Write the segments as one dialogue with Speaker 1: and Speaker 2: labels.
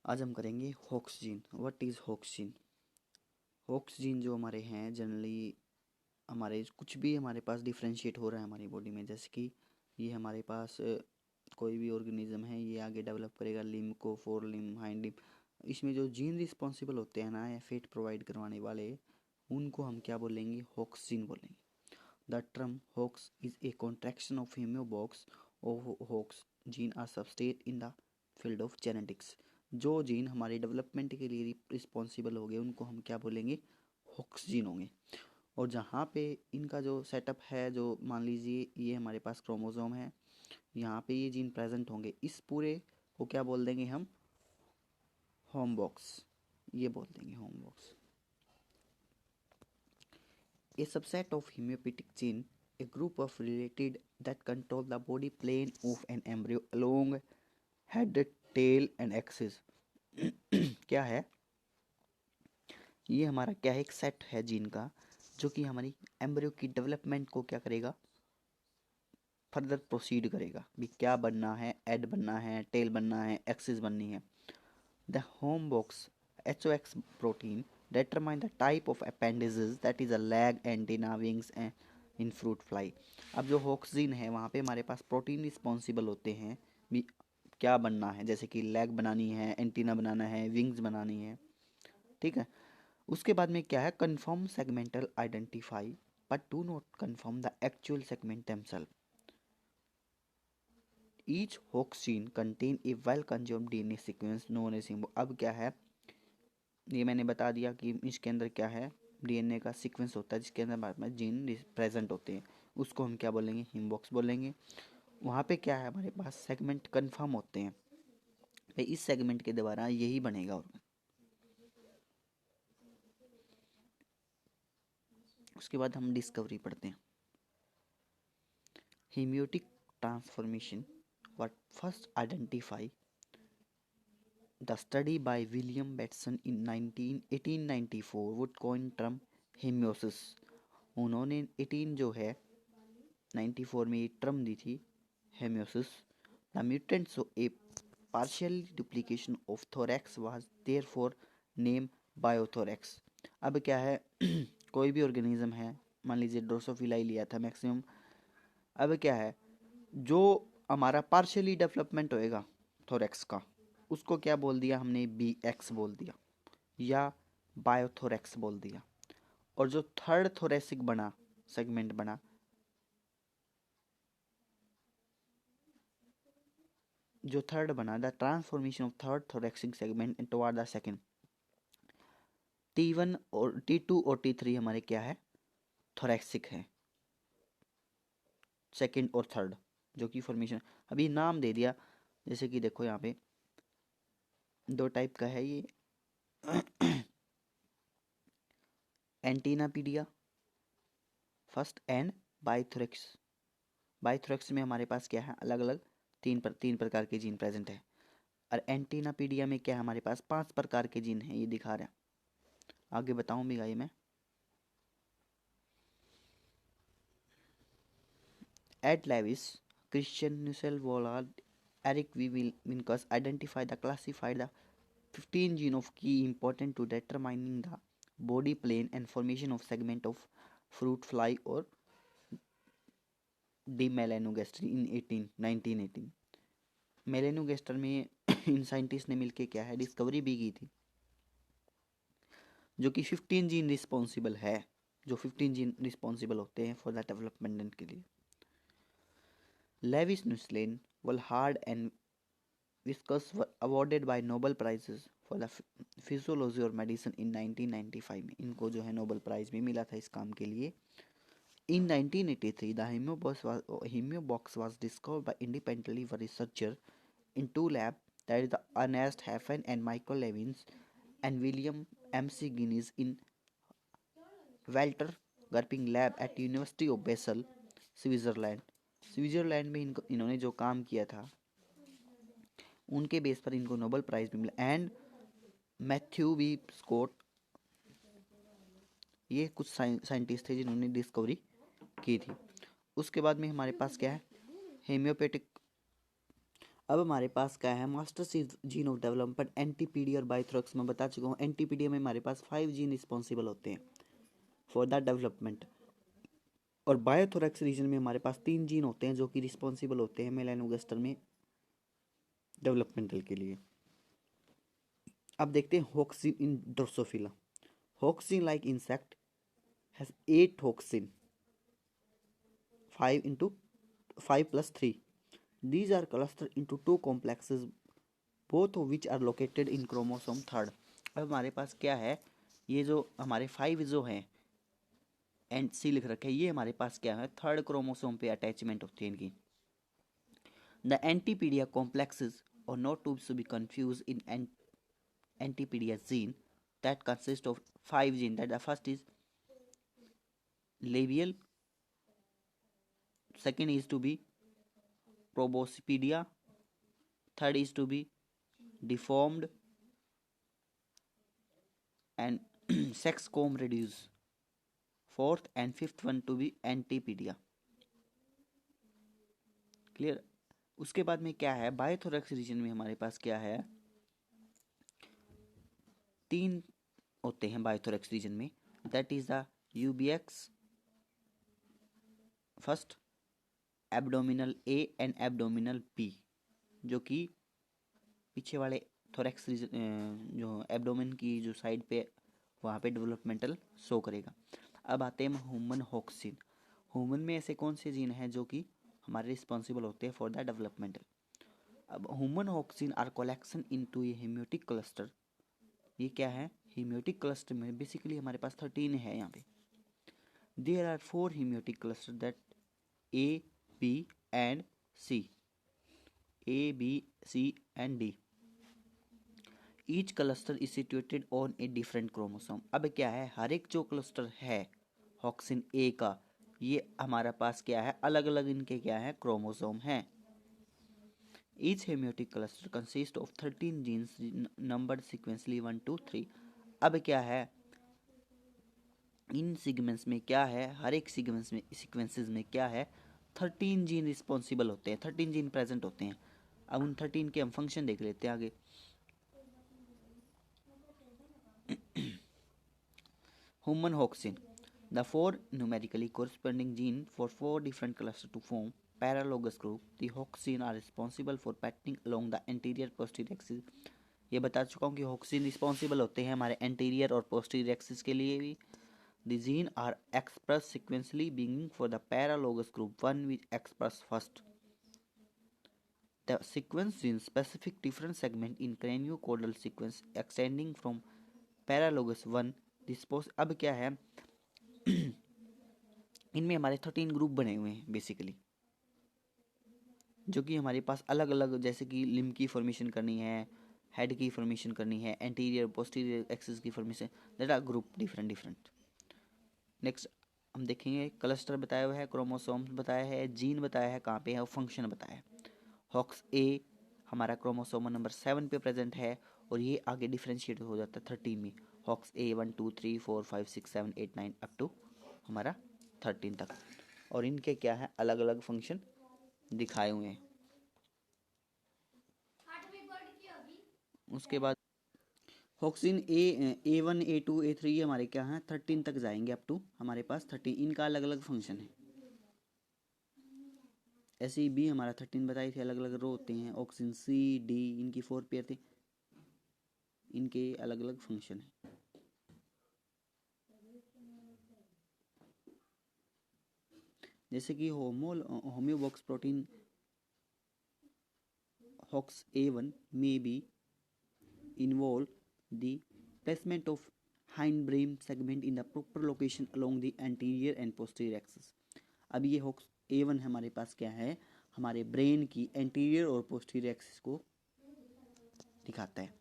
Speaker 1: आज हम करेंगे hoax gene. What is hoax gene? Hoax gene जो हमारे हैं जनरली हमारे कुछ भी हमारे पास डिफ्रेंशिएट हो रहा है हमारी बॉडी में, जैसे कि ये हमारे पास कोई भी ऑर्गेनिज्म है, ये आगे डेवलप करेगा लिम्ब को, फोर लिम्ब, हाइंड लिम्ब। इसमें जो जीन रिस्पॉन्सिबल होते हैं ना, या फेट प्रोवाइड करवाने वाले, उनको हम क्या बोलेंगे? होक्स जीन बोलेंगे। The term Hox is a contraction of homeobox of Hox gene are subset in the field of genetics. जो जीन हमारे डेवलपमेंट के लिए रिस्पॉन्सिबल हो गए उनको हम क्या बोलेंगे? होक्स जीन होंगे। और जहाँ पे इनका जो सेटअप है, जो मान लीजिए ये हमारे पास क्रोमोसोम है, यहाँ पे ये जीन प्रेजेंट होंगे, इस पूरे को क्या बोल देंगे हम? Home box. ये बोल देंगे home box. A subset of homeopathic gene, a group of related that control the body plan of an embryo along head, tail and axis। क्या है ये? हमारा क्या है? एक सेट है जीन का जो कि हमारी एम्ब्रियो की डेवलपमेंट को क्या करेगा? फर्दर प्रोसीड करेगा भी। क्या बनना है? हेड बनना है, टेल बनना है, एक्सिस बननी है। The home box HOX protein determine the type of appendages, that is a leg, antenna, wings in fruit fly। अब जो होक्सिन है वहाँ पे हमारे पास प्रोटीन रिस्पॉन्सिबल होते हैं भी क्या बनना है, जैसे कि लेग बनानी है, एंटीना बनाना है, विंग्स बनानी है। ठीक है। उसके बाद में क्या है? Confirm segmental identify but do not confirm the actual segment themself. Each Hox gene contain a well consumed DNA sequence known as symbol. अब क्या है? ये मैंने बता दिया कि इसके अंदर क्या है? DNA का सीक्वेंस होता है जिसके अंदर हमारे पास जीन प्रेजेंट होते हैं, उसको हम क्या बोलेंगे? हिमबॉक्स बोलेंगे। वहाँ पे क्या है? हमारे पास सेगमेंट कन्फर्म होते हैं भाई, इस सेगमेंट के द्वारा यही बनेगा। और उसके बाद हम डिस्कवरी पढ़ते हैं। Homeotic transformation were first identify the study by William Bateson in 1894 would coin term homeosis. उन्होंने 18 जो है 94 में ये टर्म दी थी, homeosis. The mutants a partial duplication of thorax was therefore name bithorax. अब क्या है? कोई भी ऑर्गेनिज्म है, मान लीजिए ड्रोसोफिला ही लिया था मैक्सिमम। अब क्या है? जो हमारा पार्शियली डेवलपमेंट होएगा थोरैक्स का, उसको क्या बोल दिया हमने? BX बोल दिया या बायोथोरैक्स बोल दिया। और जो थर्ड थोरेसिक बना, सेगमेंट बना, जो थर्ड बना, the transformation of third थोरेक्सिक segment toward the second. T1 और T2 और T3 हमारे क्या है? थोरेक्सिक है, सेकंड और थर्ड, जो कि फॉर्मेशन अभी नाम दे दिया। जैसे कि देखो यहाँ पे दो टाइप का है ये, एंटीनापीडिया फर्स्ट एंड बाइथोरेक्स। बाइथोरेक्स में हमारे पास क्या है? अलग अलग तीन प्रकार के जीन प्रेजेंट है। और एंटीनापीडिया में क्या है? हमारे पास 5 प्रकार के जीन हैं, ये दिखा रहा है। आगे बताऊँ भी गाई मैं। Ed Levis, Christian Nussel-Wollard, Eric V. Winkers classified the 15 gene of key important to determining the body plan and formation of segment of fruit fly or D. melanogaster in 1918। Melanogaster में इन साइंटिस्ट ने मिलके क्या है? Discovery भी की थी, जो कि 15 जीन रिस्पॉन्सिबल है, जो 15 जीन रिस्पॉन्सिबल होते हैं फॉर द डेवलपमेंट के लिए। Lewis, Nusslein, Volhard and Wieschaus were awarded by Nobel Prizes for the physiology और medicine in 1995 में। इनको जो है नोबेल प्राइज भी मिला था इस काम के लिए। In 1983 the hemiobox was discovered by independently by researcher in two labs, that is the Ernest Hafen and Michael Levins and William M.C. Guinness in Walter Garping lab at University of Basel, Switzerland. Switzerland में इन्होंने जो काम किया था उनके base पर इनको Nobel prize भी मिला। एंड मैथ्यू बी स्कॉट, ये कुछ साइंटिस्ट थे जिन्होंने डिस्कवरी की थी। उसके बाद में हमारे पास क्या है? हेमियोपैथिक। अब हमारे पास क्या है, मास्टर जीन ऑफ डेवलपमेंट एनटीपीडी और बायोथोरेक्स में बता चुका हूँ। एनटीपीडी में हमारे पास 5 जीन रिस्पॉन्सिबल होते हैं फॉर द डेवलपमेंट, और बायोथोरेक्स रीजन में हमारे पास 3 जीन होते हैं जो कि रिस्पॉन्सिबल होते हैं मेलानोगास्टर में डेवलपमेंटल के लिए। अब देखते हैं Hox gene in Drosophila. Hox gene like insect has 8 Hox gene, 5 + 3. These are clustered into 2 complexes, both of which are located in chromosome 3rd. अब हमारे पास क्या है, ये जो हमारे 5 जो हैं एंड सी लिख रखे हैं, ये हमारे पास क्या है, 3rd क्रोमोसोम पे अटैचमेंट होती है इनकी। The antennapedia complexes or not to be confused in antipedia gene that consist of 5 genes. That the first is labial, second is to be proboscipedia, third is to be deformed, and sex comb reduce, fourth and fifth one to be antipedia. Clear. उसके बाद में क्या है, बायोथोरेक्स region में हमारे पास क्या है, 3 होते हैं बायोथोरेक्स रीजन में। That is the UBX first, abdominal A and abdominal B, जो कि पीछे वाले थोरेक्स रीजन जो एब्डोमेन की जो साइड पे वहाँ पे डेवलपमेंटल शो करेगा। अब आते हैं ह्यूमन होक्सिन। ह्यूमन में ऐसे कौन से जीन हैं जो कि हमारे रिस्पॉन्सिबल होते हैं फॉर द डेवलपमेंटल। अब human Hox gene are collection into a homeotic cluster. ये क्या है, हेमियोटिक क्लस्टर में बेसिकली हमारे पास 13 है यहाँ पे। There are 4 homeotic cluster that A B and C, A B C and D. Each cluster is situated on a different chromosome. अब क्या है, हर एक जो क्लस्टर है हॉक्सिन ए का, ये हमारा पास क्या है, अलग अलग इनके क्या है क्रोमोसोम हैं। Each homeotic cluster consist of 13 genes numbered sequentially 1 to 3। अब क्या है, इन सीक्वेंस में क्या है, हर एक सीक्वेंसेस में क्या है, 13 जीन रिस्पॉन्सिबल होते हैं, 13 जीन प्रेजेंट होते हैं। अब उन 13 के हम फंक्शन देख लेते हैं आगे। Human hoxin. The 4 numerically corresponding gene for 4 different clusters to form paralogous group. The hoxin are responsible for patterning along the anterior posterior axis. ये बता चुका हूँ कि होक्सिन रिस्पॉन्सिबल होते हैं हमारे एंटीरियर और पोस्टीरियर एक्सिस के लिए भी। The gene are expressed sequentially beginning for the paralogous group 1 which express first. The sequence gene specific different segment in craniocaudal sequence extending from paralogous 1 dispose। अब क्या है, इनमें हमारे 13 ग्रुप बने हुए हैं बेसिकली, जो कि हमारे पास अलग अलग, जैसे कि लिम्ब की फॉर्मेशन करनी है, हेड की फॉर्मेशन करनी है, एंटीरियर पोस्टीरियर एक्सिस की formation, that are group different. Next हम देखेंगे, क्लस्टर बताया हुआ है, क्रोमोसोम्स बताया है, जीन बताया है कहाँ पे है, और फंक्शन बताया है। हॉक्स ए हमारा क्रोमोसोम नंबर 7 पे प्रेजेंट है, और ये आगे डिफ्रेंशिएट हो जाता है 13 में। हॉक्स ए 1 2 3 4 5 6 7 8 9 अप टू हमारा 13 तक, और इनके क्या है अलग अलग फंक्शन दिखाए हुए हैं। उसके बाद हॉक्सिन A1 A2 A3 हमारे क्या हैं 13 तक जाएंगे, अप टू हमारे पास 13। इनका अलग अलग फंक्शन है। ऐसे ही बी हमारा 13 बताई थी, अलग अलग रो होते हैं। ऑक्सिन सी डी इनकी 4 पेयर थे, इनके अलग अलग फंक्शन है। जैसे कि homeobox protein Hox A1 may be involve the placement of hindbrain segment in the proper location along the anterior and posterior axis। अब ये हॉक्स A1 हमारे पास क्या है, हमारे ब्रेन की एंटीरियर और पोस्टीरियर एक्सिस को दिखाता है।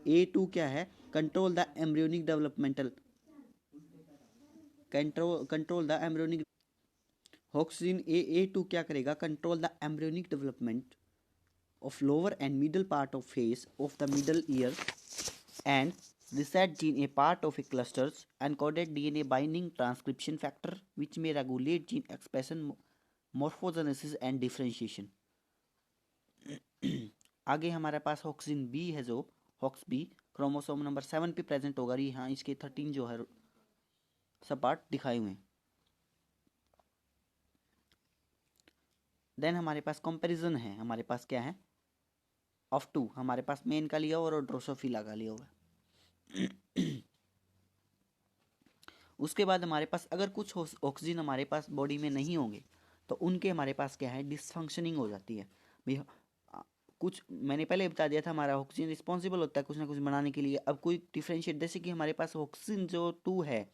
Speaker 1: A2 क्या है, control the embryonic developmental, control the embryonic. Hox gene A2 क्या करेगा, control the embryonic development of lower and middle part of face of the middle ear, and reset gene a part of a clusters encoded DNA binding transcription factor which may regulate gene expression, morphogenesis and differentiation। आगे हमारे पास oxygen B है, जो hawks B chromosome number 7 पे present होगा। यहाँ इसके 13 जो है सब पार्ट दिखाए हुए हैं। देन हमारे पास कंपैरिजन है, हमारे पास क्या है ऑफ टू, हमारे पास मेन का लिया हुआ और ड्रोसोफिला का लिया हुआ है। उसके बाद हमारे पास अगर कुछ ऑक्सीजन हमारे पास बॉडी में नहीं होंगे तो उनके हमारे पास क्या है डिसफंक्शनिंग हो जाती है भाई। कुछ मैंने पहले बता दिया था, हमारा ऑक्सीजन रिस्पॉन्सिबल होता है कुछ ना कुछ बनाने के लिए। अब कोई डिफ्रेंशिएट, जैसे कि हमारे पास ऑक्सीजन जो 2 है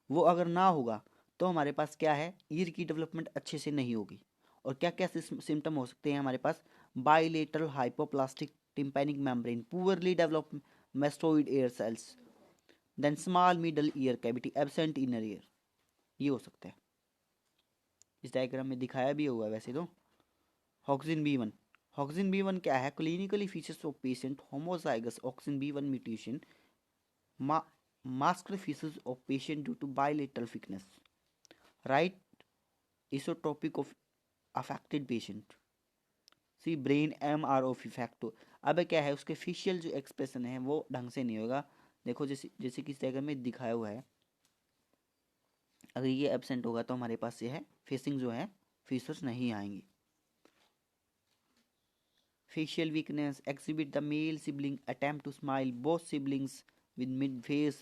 Speaker 1: वो अगर ना होगा तो हमारे पास क्या है ईयर की डेवलपमेंट अच्छे से नहीं होगी। और क्या क्या सिम्टम हो सकते हैं हमारे पास, bilateral hypoplastic tympanic membrane, poorly developed mastoid air cells, then small middle ear cavity, absent inner ear, ये हो सकता है। इस डायग्राम में दिखाया भी हुआ है वैसे तो। ऑक्सीजन बी 1, ऑक्सीजन बी 1 क्या है, clinically features of patient homozygous oxygen B 1 mutation, masked features of patient due to bilateral thickness, right isotopic of affected patient, C brain MRO effect. अब क्या है उसके फेशियल जो एक्सप्रेशन है वो ढंग से नहीं होगा। देखो जैसे जैसे कि इस डायग्राम में दिखाया हुआ है, अगर ये एब्सेंट होगा तो हमारे पास ये है फेसिंग जो है फीचर्स नहीं आएंगी। Facial weakness exhibit the male sibling attempt to smile, both siblings with mid face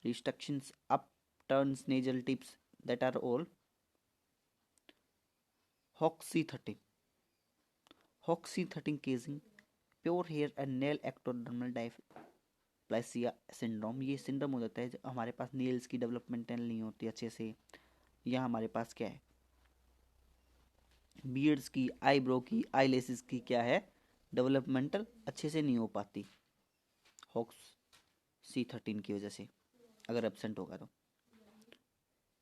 Speaker 1: restrictions, upturns nasal tips, that are all Hoxie13. Hoxie13 casing, pure hair and nail ectodermal dysplasia syndrome, ये syndrome हो जाता है जब हमारे पास nails की developmental नहीं होती अच्छे से, या हमारे पास क्या है बियर्ड्स की, आईब्रो की, आईलेसेस की क्या है डेवलपमेंटल अच्छे से नहीं हो पाती Hoxie13 की वजह से, अगर एब्सेंट होगा तो।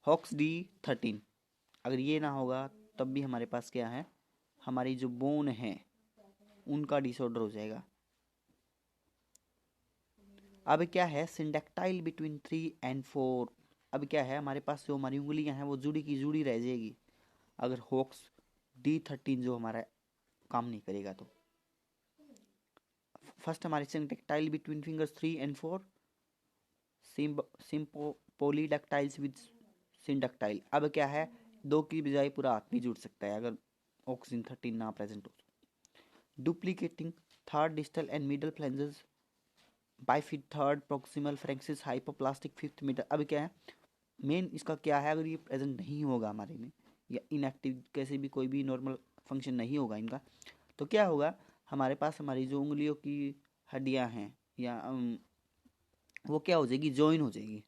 Speaker 1: Hoxd13 अगर ये ना होगा तब भी हमारे पास क्या है, हमारी जो बोन है उनका डिसऑर्डर हो जाएगा। अब क्या है सिंडेक्टाइल बिटवीन 3 and 4, अब क्या है हमारे पास जो हमारी उंगलियां हैं वो जुड़ी की जुड़ी रह जाएगी अगर Hoxd13 जो हमारा काम नहीं करेगा तो। फर्स्ट हमारे सिंडेक्टाइल बिटवीन फिंगर्स 3 and 4, सिम्पोलीडेक्टाइल्स विद सिंडेक्टाइल, अब क्या है दो की बजाय पूरा हाथ भी जुड़ सकता है अगर Oxygen 13 ना प्रेजेंट हो। Duplicating third distal and middle phalanges, bifid third proximal phalanges, hypoplastic fifth middle. अब क्या है मेन इसका क्या है, अगर ये प्रेजेंट नहीं होगा हमारे में या इनएक्टिव कैसे भी कोई भी नॉर्मल फंक्शन नहीं होगा इनका, तो क्या होगा हमारे पास हमारी जो उंगलियों की हड्डियां हैं या वो क्या हो जाएगी जॉइन हो जाएगी।